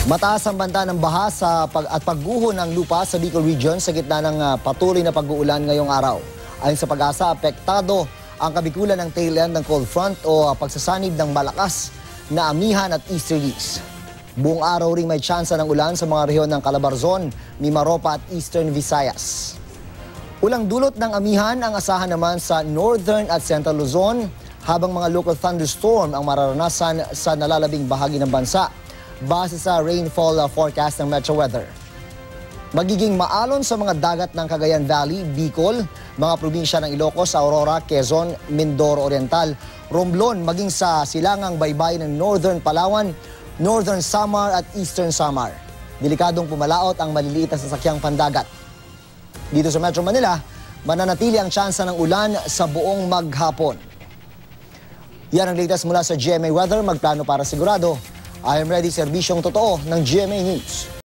Mataas ang banta ng baha at pagguho ng lupa sa Bicol Region sa gitna ng patuloy na pag-uulan ngayong araw. Ayon sa Pag-asa, apektado ang kabikulan ng tail end ng cold front o pagsasanib ng malakas na amihan at easterlies. Buong araw ring may tsansa ng ulan sa mga rehiyon ng Calabarzon, Mimaropa at Eastern Visayas. Ulang dulot ng amihan ang asahan naman sa Northern at Central Luzon, habang mga local thunderstorm ang mararanasan sa nalalabing bahagi ng bansa base sa rainfall forecast ng Metro Weather. Magiging maalon sa mga dagat ng Cagayan Valley, Bicol, mga probinsya ng Ilocos, Aurora, Quezon, Mindoro Oriental, Romblon, maging sa silangang baybay ng Northern Palawan, Northern Samar at Eastern Samar. Delikadong pumalaot ang maliliit na sasakyang pandagat. Dito sa Metro Manila, mananatili ang tsansa ng ulan sa buong maghapon. Yan ang latest mula sa GMA Weather. Magplano para sigurado. I am ready, serbisyong totoo ng GMA News.